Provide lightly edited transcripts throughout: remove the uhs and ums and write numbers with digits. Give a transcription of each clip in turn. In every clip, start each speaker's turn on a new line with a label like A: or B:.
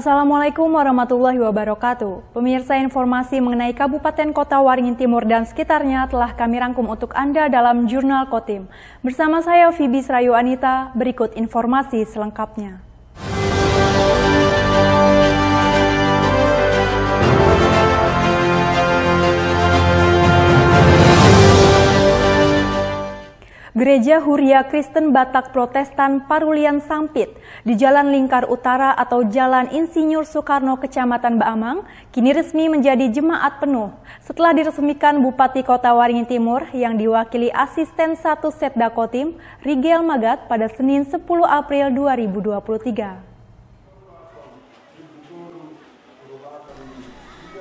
A: Assalamualaikum warahmatullahi wabarakatuh. Pemirsa, informasi mengenai Kabupaten Kota Waringin Timur dan sekitarnya telah kami rangkum untuk Anda dalam Jurnal Kotim. Bersama saya Fibi Srayu Anita, berikut informasi selengkapnya. Gereja Huria Kristen Batak Protestan Parulian Sampit di Jalan Lingkar Utara atau Jalan Insinyur Soekarno, Kecamatan Baamang, kini resmi menjadi jemaat penuh setelah diresmikan Bupati Kota Waringin Timur yang diwakili Asisten 1 Setda Kotim, Rigel Magat pada Senin 10 April 2023.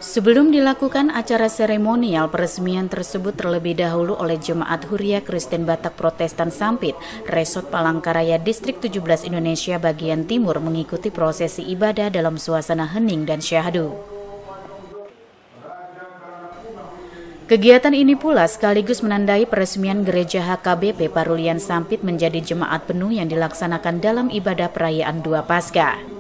B: Sebelum dilakukan acara seremonial peresmian tersebut terlebih dahulu oleh Jemaat Huria Kristen Batak Protestan Sampit, Resort Palangkaraya Distrik 17 Indonesia bagian timur mengikuti prosesi ibadah dalam suasana hening dan syahdu. Kegiatan ini pula sekaligus menandai peresmian Gereja HKBP Parulian Sampit menjadi jemaat penuh yang dilaksanakan dalam ibadah perayaan 2 Paskah.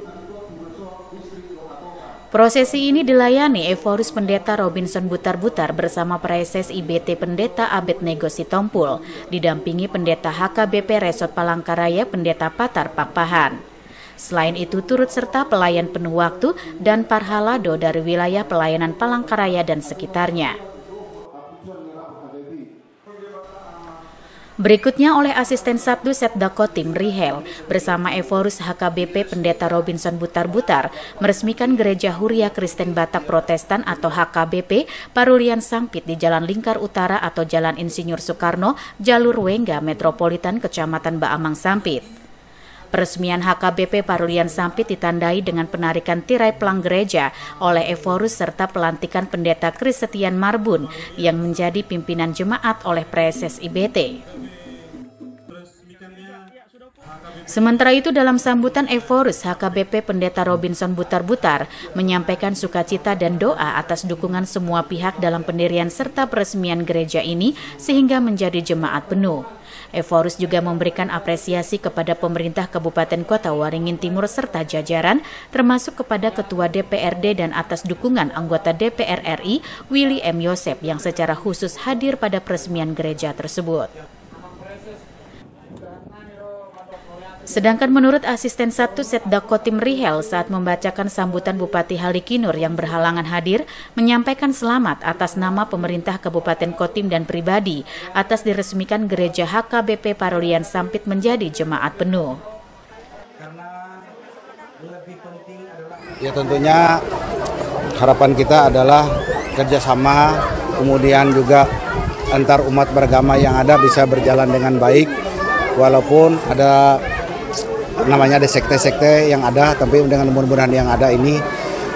B: Prosesi ini dilayani Eforus Pendeta Robinson Butar-Butar bersama Preses IBT Pendeta Abednego Sitompul, didampingi Pendeta HKBP Resort Palangkaraya Pendeta Patar Pakpahan. Selain itu turut serta pelayan penuh waktu dan parhalado dari wilayah pelayanan Palangkaraya dan sekitarnya. Berikutnya oleh Asisten 1 Setda Kotim Rihel bersama Eforus HKBP Pendeta Robinson Butar-Butar meresmikan Gereja Huria Kristen Batak Protestan atau HKBP Parulian Sampit di Jalan Lingkar Utara atau Jalan Insinyur Soekarno, Jalur Wengga Metropolitan Kecamatan Baamang Sampit. Peresmian HKBP Parulian Sampit ditandai dengan penarikan tirai pelang gereja oleh Eforus serta pelantikan Pendeta Kris Setian Marbun yang menjadi pimpinan jemaat oleh Preses IBT. Sementara itu dalam sambutan Eforus, HKBP Pendeta Robinson Butar-Butar menyampaikan sukacita dan doa atas dukungan semua pihak dalam pendirian serta peresmian gereja ini sehingga menjadi jemaat penuh. Eforus juga memberikan apresiasi kepada pemerintah Kabupaten Kota Waringin Timur serta jajaran, termasuk kepada Ketua DPRD dan atas dukungan anggota DPR RI Willy M. Yosep yang secara khusus hadir pada peresmian gereja tersebut. Sedangkan menurut Asisten 1 Setda Kotim Rihel saat membacakan sambutan Bupati Halikinur yang berhalangan hadir, menyampaikan selamat atas nama pemerintah Kabupaten Kotim dan pribadi atas diresmikan Gereja HKBP Parulian Sampit menjadi jemaat penuh.
C: Ya tentunya harapan kita adalah kerjasama, kemudian juga antar umat beragama yang ada bisa berjalan dengan baik, walaupun ada sekte-sekte yang ada, tapi dengan mudah-mudahan yang ada ini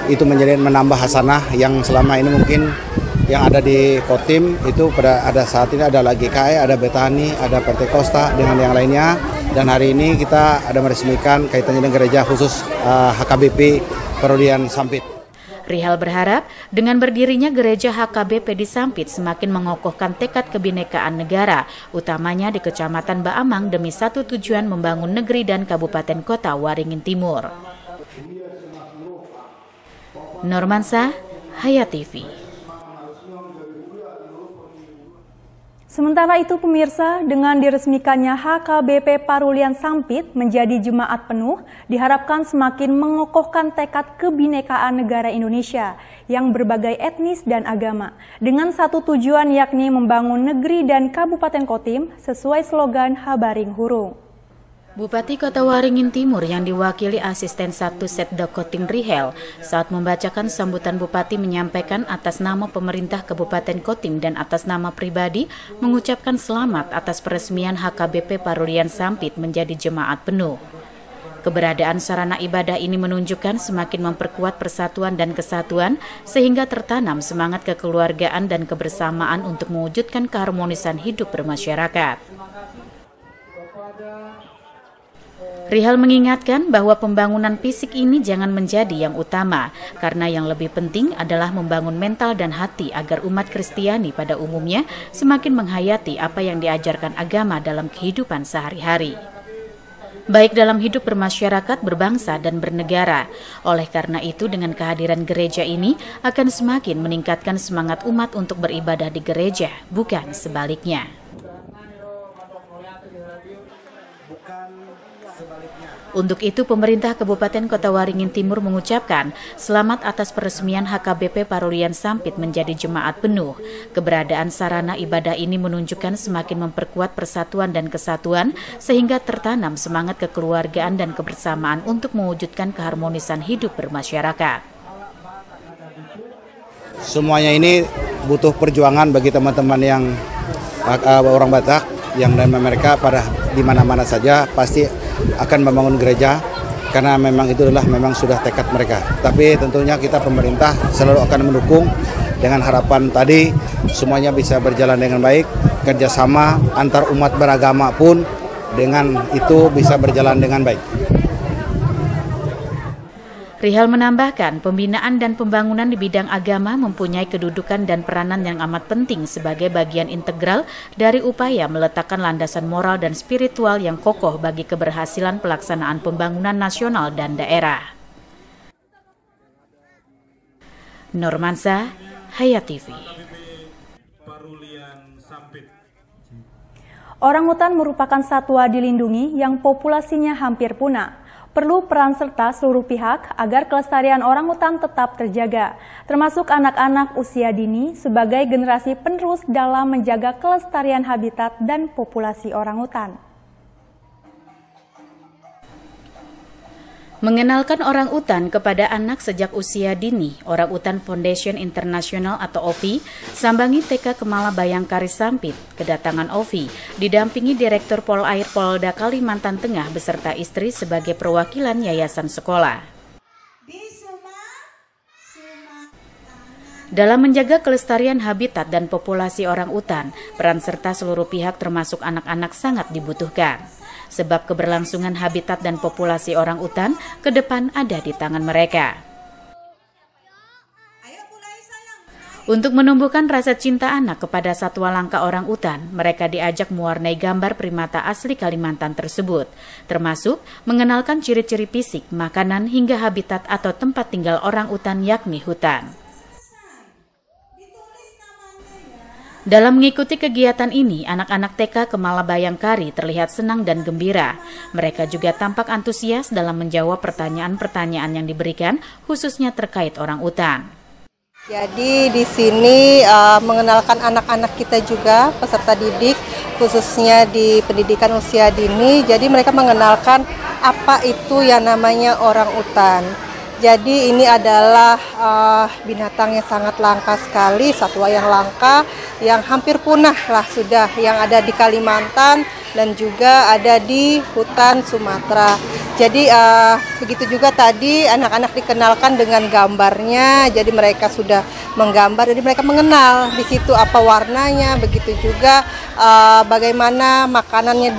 C: itu menambah hasanah yang selama ini mungkin yang ada di Kotim itu ada saat ini ada GKI, ada Betani, ada Pentekosta dengan yang lainnya, dan hari ini kita ada meresmikan kaitannya dengan gereja khusus HKBP Parulian Sampit.
B: Rihal berharap dengan berdirinya Gereja HKBP di Sampit semakin mengokohkan tekad kebinekaan negara, utamanya di Kecamatan Baamang demi satu tujuan membangun negeri dan Kabupaten Kota Waringin Timur. Normansa, Hayat TV.
A: Sementara itu pemirsa, dengan diresmikannya HKBP Parulian Sampit menjadi jemaat penuh, diharapkan semakin mengokohkan tekad kebinekaan negara Indonesia yang berbagai etnis dan agama, dengan satu tujuan yakni membangun negeri dan Kabupaten Kotim sesuai slogan Habaring Hurung.
B: Bupati Kota Waringin Timur yang diwakili Asisten 1 Setda Kotim Rihel saat membacakan sambutan Bupati menyampaikan atas nama pemerintah Kabupaten Kotim dan atas nama pribadi mengucapkan selamat atas peresmian HKBP Parulian Sampit menjadi jemaat penuh. Keberadaan sarana ibadah ini menunjukkan semakin memperkuat persatuan dan kesatuan sehingga tertanam semangat kekeluargaan dan kebersamaan untuk mewujudkan keharmonisan hidup bermasyarakat. Rihal mengingatkan bahwa pembangunan fisik ini jangan menjadi yang utama, karena yang lebih penting adalah membangun mental dan hati agar umat Kristiani pada umumnya semakin menghayati apa yang diajarkan agama dalam kehidupan sehari-hari. baik dalam hidup bermasyarakat, berbangsa, dan bernegara. Oleh karena itu, dengan kehadiran gereja ini akan semakin meningkatkan semangat umat untuk beribadah di gereja, bukan sebaliknya. Untuk itu, pemerintah Kabupaten Kota Waringin Timur mengucapkan selamat atas peresmian HKBP Parulian Sampit menjadi jemaat penuh. Keberadaan sarana ibadah ini menunjukkan semakin memperkuat persatuan dan kesatuan sehingga tertanam semangat kekeluargaan dan kebersamaan untuk mewujudkan keharmonisan hidup bermasyarakat.
C: Semuanya ini butuh perjuangan bagi teman-teman yang orang Batak, yang mereka pada di mana-mana saja pasti akan membangun gereja karena memang itu adalah sudah tekad mereka. Tapi tentunya kita pemerintah selalu akan mendukung dengan harapan tadi semuanya bisa berjalan dengan baik, kerjasama antar umat beragama pun dengan itu bisa berjalan dengan baik.
B: Rihel menambahkan, pembinaan dan pembangunan di bidang agama mempunyai kedudukan dan peranan yang amat penting sebagai bagian integral dari upaya meletakkan landasan moral dan spiritual yang kokoh bagi keberhasilan pelaksanaan pembangunan nasional dan daerah. Normansa, Hayat TV.
A: Orangutan merupakan satwa dilindungi yang populasinya hampir punah. Perlu peran serta seluruh pihak agar kelestarian orangutan tetap terjaga, termasuk anak-anak usia dini sebagai generasi penerus dalam menjaga kelestarian habitat dan populasi orangutan.
B: Mengenalkan orangutan kepada anak sejak usia dini, Orangutan Foundation International atau OFI sambangi TK Kemala Bayangkari Sampit. Kedatangan OFI didampingi Direktur Polair Polda Kalimantan Tengah beserta istri sebagai perwakilan yayasan sekolah. Dalam menjaga kelestarian habitat dan populasi orangutan, peran serta seluruh pihak termasuk anak-anak sangat dibutuhkan. Sebab keberlangsungan habitat dan populasi orangutan ke depan ada di tangan mereka. Untuk menumbuhkan rasa cinta anak kepada satwa langka orangutan, mereka diajak mewarnai gambar primata asli Kalimantan tersebut, termasuk mengenalkan ciri-ciri fisik, makanan, hingga habitat atau tempat tinggal orangutan yakni hutan. Dalam mengikuti kegiatan ini, anak-anak TK Kemala Bayangkari terlihat senang dan gembira. Mereka juga tampak antusias dalam menjawab pertanyaan-pertanyaan yang diberikan, khususnya terkait orangutan.
D: Jadi di sini mengenalkan anak-anak kita juga, peserta didik, khususnya di pendidikan usia dini. Jadi mereka mengenalkan apa itu yang namanya orangutan. Jadi ini adalah binatang yang sangat langka sekali, satwa yang langka, yang hampir punah lah sudah, yang ada di Kalimantan dan juga ada di hutan Sumatera. Jadi begitu juga tadi anak-anak dikenalkan dengan gambarnya, jadi mereka sudah menggambar, jadi mereka mengenal di situ apa warnanya, begitu juga bagaimana makanannya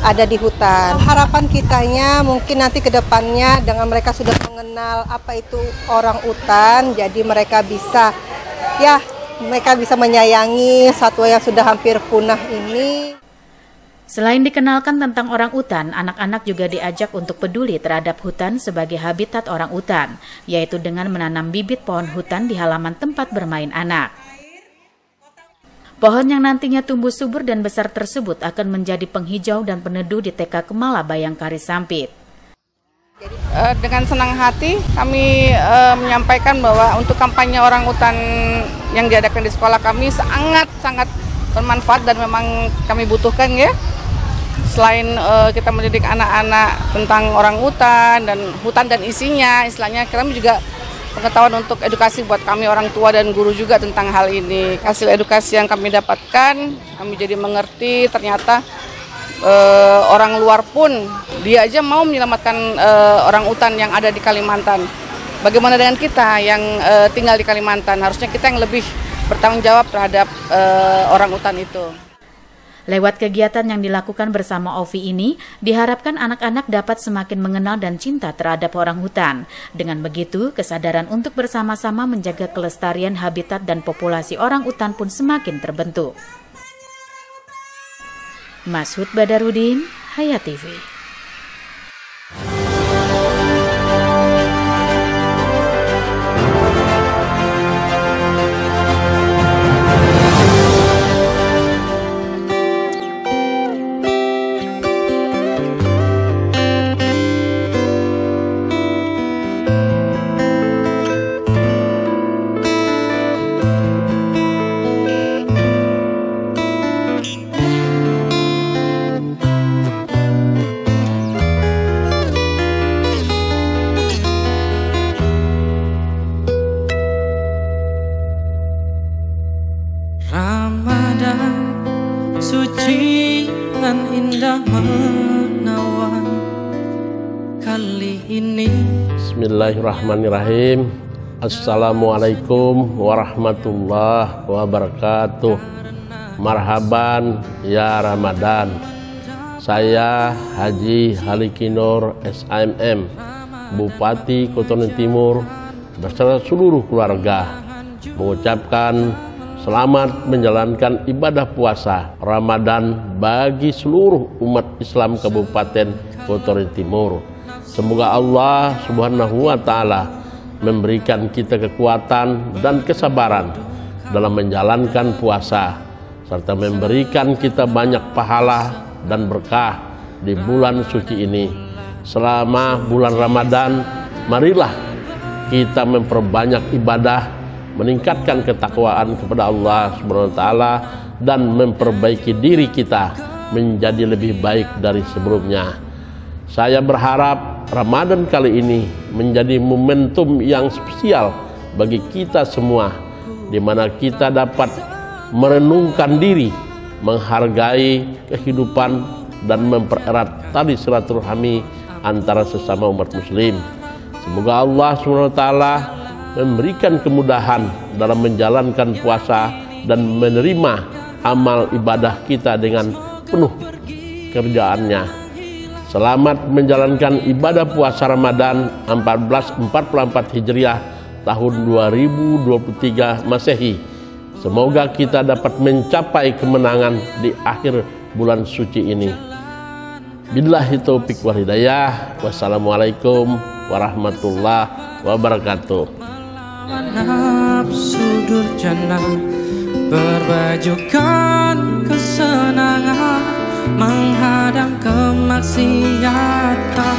D: ada di hutan. Harapan kitanya mungkin nanti ke depannya dengan mereka sudah mengenal apa itu orangutan, jadi mereka bisa menyayangi satwa yang sudah hampir punah ini.
B: Selain dikenalkan tentang orangutan, anak-anak juga diajak untuk peduli terhadap hutan sebagai habitat orangutan, yaitu dengan menanam bibit pohon hutan di halaman tempat bermain anak. Pohon yang nantinya tumbuh subur dan besar tersebut akan menjadi penghijau dan peneduh di TK Kemala Bayangkari Sampit.
E: Dengan senang hati kami menyampaikan bahwa untuk kampanye orangutan yang diadakan di sekolah kami sangat bermanfaat dan memang kami butuhkan ya. Selain kita mendidik anak-anak tentang orangutan dan hutan dan isinya, istilahnya kami juga pengetahuan untuk edukasi buat kami orang tua dan guru juga tentang hal ini. Hasil edukasi yang kami dapatkan, kami jadi mengerti ternyata orang luar pun dia aja mau menyelamatkan orangutan yang ada di Kalimantan. Bagaimana dengan kita yang tinggal di Kalimantan? Harusnya kita yang lebih bertanggung jawab terhadap orangutan itu.
B: Lewat kegiatan yang dilakukan bersama OFI ini, diharapkan anak-anak dapat semakin mengenal dan cinta terhadap orangutan. Dengan begitu, kesadaran untuk bersama-sama menjaga kelestarian habitat dan populasi orangutan pun semakin terbentuk. Masud Badarudin, Hayat TV.
F: Ramadan suci dan indah menawan kali ini.
G: Bismillahirrahmanirrahim. Assalamualaikum warahmatullahi wabarakatuh. Marhaban ya Ramadan. Saya Haji Halikinur SIMM, Bupati Kotonen Timur beserta seluruh keluarga mengucapkan selamat menjalankan ibadah puasa Ramadan bagi seluruh umat Islam Kabupaten Kotonen Timur. Semoga Allah Subhanahu wa Ta'ala memberikan kita kekuatan dan kesabaran dalam menjalankan puasa, serta memberikan kita banyak pahala dan berkah di bulan suci ini. Selama bulan Ramadan, marilah kita memperbanyak ibadah, meningkatkan ketakwaan kepada Allah Subhanahu wa Ta'ala, dan memperbaiki diri kita menjadi lebih baik dari sebelumnya. Saya berharap Ramadan kali ini menjadi momentum yang spesial bagi kita semua, di mana kita dapat merenungkan diri, menghargai kehidupan, dan mempererat tali silaturahmi antara sesama umat muslim. Semoga Allah SWT memberikan kemudahan dalam menjalankan puasa dan menerima amal ibadah kita dengan penuh kerjaannya. Selamat menjalankan ibadah puasa Ramadan 1444 Hijriah tahun 2023 Masehi. Semoga kita dapat mencapai kemenangan di akhir bulan suci ini. Billahi taufiq wal hidayah. Wassalamualaikum warahmatullahi wabarakatuh.
F: Nafsu durjana berbajukan kesenangan, menghadang kemaksiatan,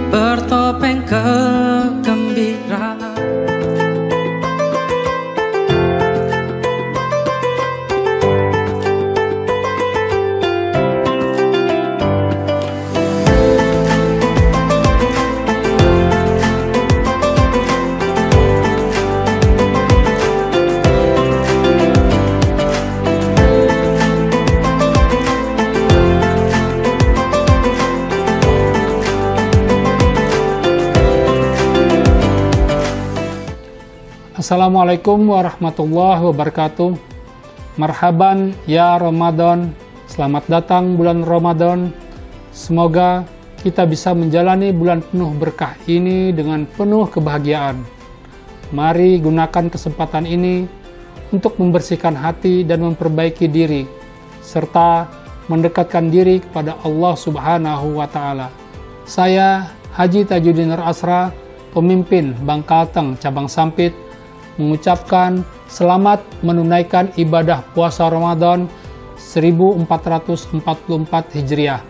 F: bertopeng kegembiraan.
H: Assalamualaikum warahmatullahi wabarakatuh. Marhaban ya Ramadan. Selamat datang bulan Ramadan. Semoga kita bisa menjalani bulan penuh berkah ini dengan penuh kebahagiaan. Mari gunakan kesempatan ini untuk membersihkan hati dan memperbaiki diri, serta mendekatkan diri kepada Allah Subhanahu wa Ta'ala. Saya Haji Tajuddin Nur Asra, pemimpin Bangkalteng Cabang Sampit, mengucapkan selamat menunaikan ibadah puasa Ramadan 1444 Hijriah.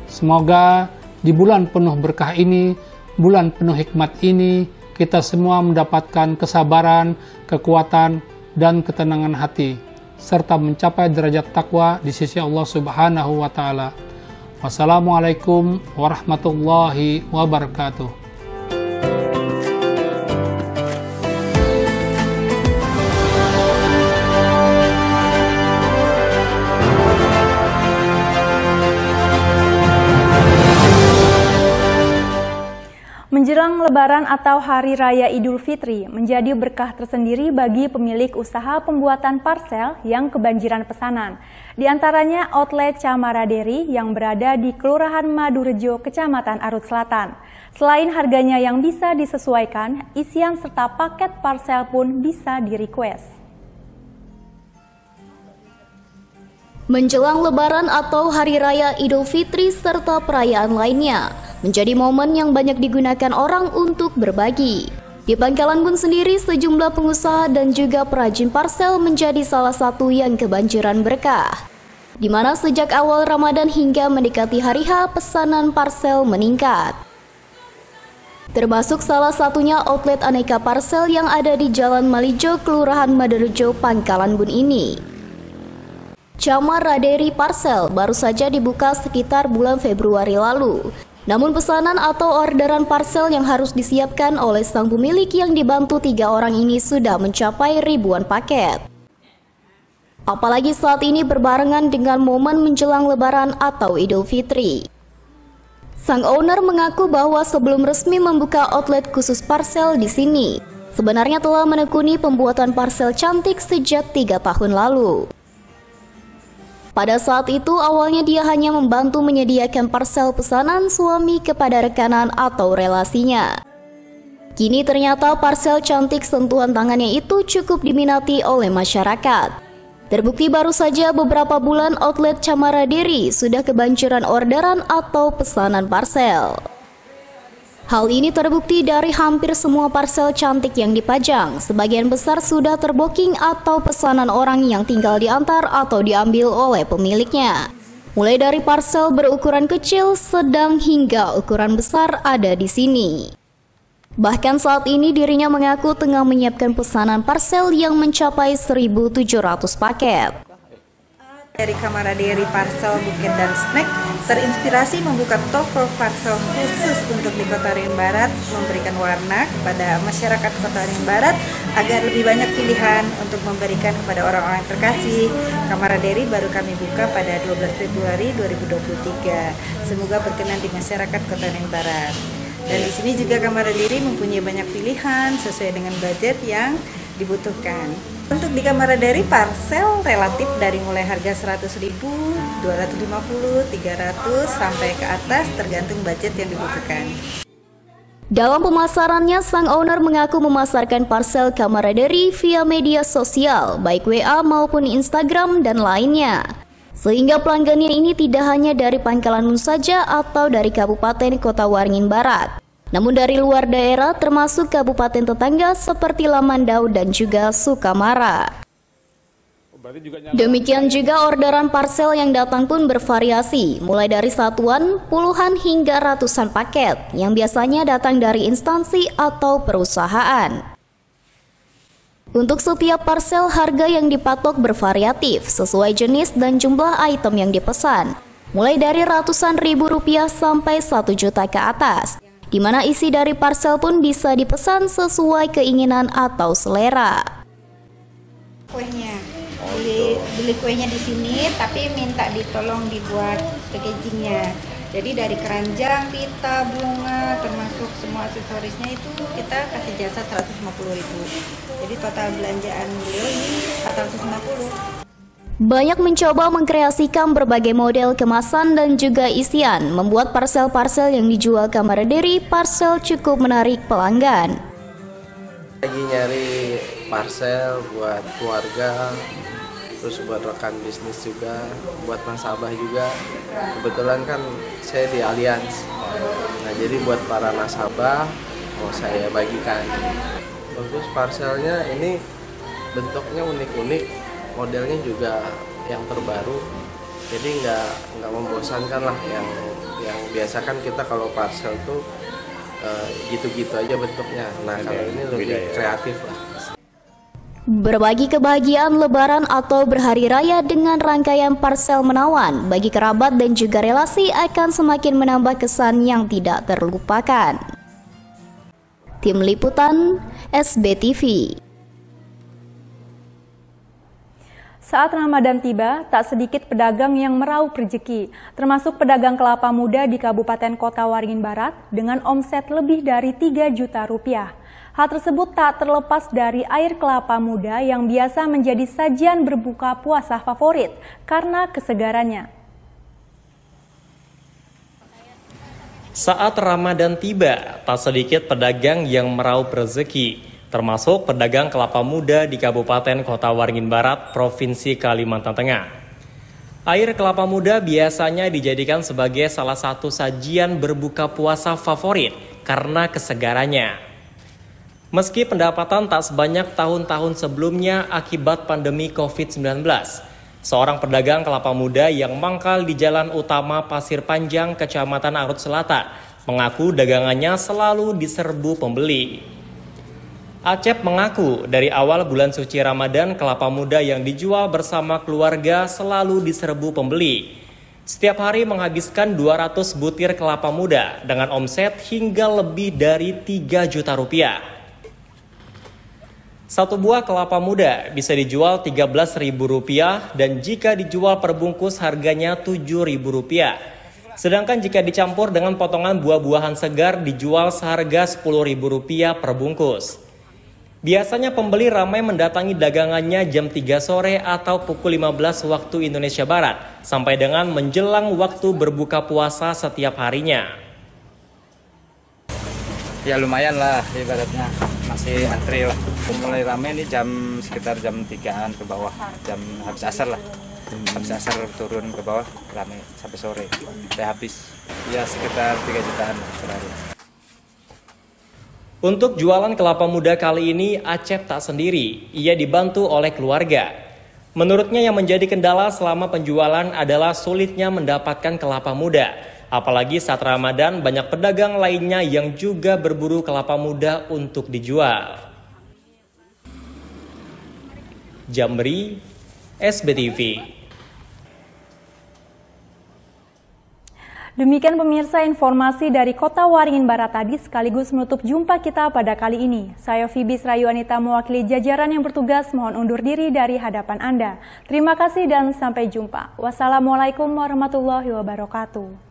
H: Semoga di bulan penuh berkah ini, bulan penuh hikmat ini, kita semua mendapatkan kesabaran, kekuatan, dan ketenangan hati, serta mencapai derajat takwa di sisi Allah Subhanahu wa Ta'ala. Wassalamualaikum warahmatullahi wabarakatuh.
A: Menjelang Lebaran atau Hari Raya Idul Fitri menjadi berkah tersendiri bagi pemilik usaha pembuatan parsel yang kebanjiran pesanan. Di antaranya outlet Camara Dairy yang berada di Kelurahan Madurejo, Kecamatan Arut Selatan. Selain harganya yang bisa disesuaikan, isian serta paket parsel pun bisa di-request.
I: Menjelang Lebaran atau Hari Raya Idul Fitri serta perayaan lainnya, menjadi momen yang banyak digunakan orang untuk berbagi. Di Bangkalan Bun sendiri, sejumlah pengusaha dan juga perajin parsel menjadi salah satu yang kebanjiran berkah. Di mana sejak awal Ramadan hingga mendekati hari H, pesanan parsel meningkat. Termasuk salah satunya outlet aneka parsel yang ada di Jalan Malijo, Kelurahan Madurejo, Bangkalan Bun ini. Camara Dairy Parsel baru saja dibuka sekitar bulan Februari lalu. Namun pesanan atau orderan parsel yang harus disiapkan oleh sang pemilik yang dibantu 3 orang ini sudah mencapai ribuan paket. Apalagi saat ini berbarengan dengan momen menjelang Lebaran atau Idul Fitri. Sang owner mengaku bahwa sebelum resmi membuka outlet khusus parcel di sini, sebenarnya telah menekuni pembuatan parcel cantik sejak 3 tahun lalu. Pada saat itu awalnya dia hanya membantu menyediakan parcel pesanan suami kepada rekanan atau relasinya. Kini ternyata parcel cantik sentuhan tangannya itu cukup diminati oleh masyarakat. Terbukti baru saja beberapa bulan outlet Camara Dairy sudah kebanjiran orderan atau pesanan parcel. Hal ini terbukti dari hampir semua parcel cantik yang dipajang. Sebagian besar sudah terbooking atau pesanan orang yang tinggal diantar atau diambil oleh pemiliknya. Mulai dari parcel berukuran kecil, sedang hingga ukuran besar ada di sini. Bahkan saat ini dirinya mengaku tengah menyiapkan pesanan parcel yang mencapai 1.700 paket.
J: Dari Camara Dairy Parcel, Buket dan Snack terinspirasi membuka toko parcel khusus untuk di Kota Waringin Barat, memberikan warna kepada masyarakat Kota Waringin Barat agar lebih banyak pilihan untuk memberikan kepada orang-orang terkasih. Camara Dairy baru kami buka pada 12 Februari 2023. Semoga berkenan di masyarakat Kota Waringin Barat. Dan di sini juga Camara Dairy mempunyai banyak pilihan sesuai dengan budget yang dibutuhkan. Untuk di Camara Dairy parcel relatif dari mulai harga 100.000, 250, 300 sampai ke atas tergantung budget yang dibutuhkan.
I: Dalam pemasarannya, sang owner mengaku memasarkan parcel Camara Dairy via media sosial, baik WA maupun Instagram dan lainnya. Sehingga pelanggannya ini tidak hanya dari Pangkalan Bun saja atau dari Kabupaten Kota Waringin Barat, namun dari luar daerah termasuk kabupaten tetangga seperti Lamandau dan juga Sukamara. Demikian juga orderan parcel yang datang pun bervariasi, mulai dari satuan, puluhan hingga ratusan paket yang biasanya datang dari instansi atau perusahaan. Untuk setiap parcel harga yang dipatok bervariatif sesuai jenis dan jumlah item yang dipesan, mulai dari ratusan ribu rupiah sampai 1 juta ke atas, di mana isi dari parcel pun bisa dipesan sesuai keinginan atau selera.
J: Kuenya, beli kuenya di sini, tapi minta ditolong dibuat packagingnya. Jadi dari keranjang, pita, bunga, termasuk semua aksesorisnya itu kita kasih jasa 150.000. Jadi total belanjaan beliau ini 450.
I: Banyak mencoba mengkreasikan berbagai model kemasan dan juga isian, membuat parcel-parcel yang dijual Camara Dairy Parcel cukup menarik pelanggan.
K: Lagi nyari parcel buat keluarga, terus buat rekan bisnis juga, buat nasabah juga. Kebetulan kan saya di Allianz, nah jadi buat para nasabah mau saya bagikan. Bagus parcelnya, ini bentuknya unik-unik, modelnya juga yang terbaru, jadi nggak membosankan lah. Yang biasa kan kita kalau parcel tuh gitu-gitu aja bentuknya. Nah kalau ini lebih kreatif lah.
I: Berbagi kebahagiaan Lebaran atau berhari raya dengan rangkaian parcel menawan bagi kerabat dan juga relasi akan semakin menambah kesan yang tidak terlupakan. Tim Liputan SBTV.
A: Saat Ramadan tiba, tak sedikit pedagang yang meraup rezeki, termasuk pedagang kelapa muda di Kabupaten Kota Waringin Barat dengan omset lebih dari 3 juta rupiah. Hal tersebut tak terlepas dari air kelapa muda yang biasa menjadi sajian berbuka puasa favorit karena kesegarannya.
L: Saat Ramadan tiba, tak sedikit pedagang yang meraup rezeki, termasuk pedagang kelapa muda di Kabupaten Kota Waringin Barat, Provinsi Kalimantan Tengah. Air kelapa muda biasanya dijadikan sebagai salah satu sajian berbuka puasa favorit karena kesegarannya. Meski pendapatan tak sebanyak tahun-tahun sebelumnya akibat pandemi COVID-19, seorang pedagang kelapa muda yang mangkal di Jalan Utama Pasir Panjang, Kecamatan Arut Selatan, mengaku dagangannya selalu diserbu pembeli. Acep mengaku dari awal bulan suci Ramadan, kelapa muda yang dijual bersama keluarga selalu diserbu pembeli. Setiap hari menghabiskan 200 butir kelapa muda dengan omset hingga lebih dari 3 juta rupiah. Satu buah kelapa muda bisa dijual Rp13.000 dan jika dijual per bungkus harganya Rp7.000. Sedangkan jika dicampur dengan potongan buah-buahan segar dijual seharga Rp10.000 per bungkus. Biasanya pembeli ramai mendatangi dagangannya jam 3 sore atau pukul 15 waktu Indonesia Barat sampai dengan menjelang waktu berbuka puasa setiap harinya.
M: Ya lumayan lah ibaratnya, masih antri lah. Mulai rame nih sekitar jam 3-an ke bawah, jam habis asar lah. Habis asar turun ke bawah, rame sampai sore, sampai habis. Ya sekitar 3 jutaan per hari.
L: Untuk jualan kelapa muda kali ini, Acep tak sendiri, ia dibantu oleh keluarga. Menurutnya yang menjadi kendala selama penjualan adalah sulitnya mendapatkan kelapa muda. Apalagi saat Ramadan banyak pedagang lainnya yang juga berburu kelapa muda untuk dijual. Jamri, SBTV.
A: Demikian pemirsa informasi dari Kota Waringin Barat tadi sekaligus menutup jumpa kita pada kali ini. Saya Fibis Rayu Anita mewakili jajaran yang bertugas mohon undur diri dari hadapan Anda. Terima kasih dan sampai jumpa. Wassalamualaikum warahmatullahi wabarakatuh.